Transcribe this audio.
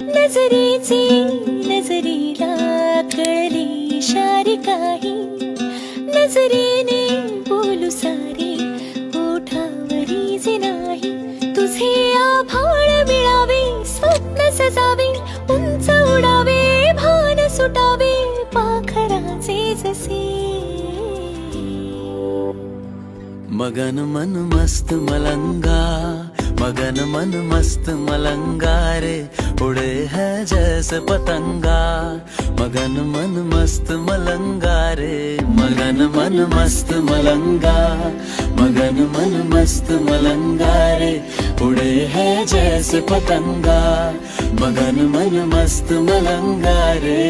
नजरेचे नजरेला कळले इशारे काही, नजरेने बोलू सारे ओठावरी जे नाही. तुझे आभाळ मिळावे, स्वप्न सजावे, उंच उडावे, भान सुटावे पाखराचे जसे. मगन मन मस्त मलंगा, मगन मन मस्त मलंगा रे, उड़े है जैसे पतंगा. मगन मन मस्त मलंगा रे, मगन मन मस्त मलंगा, मगन मन मस्त मलंगा रे, उड़े है जैसे पतंगा. मगन मन मस्त मलंगा रे.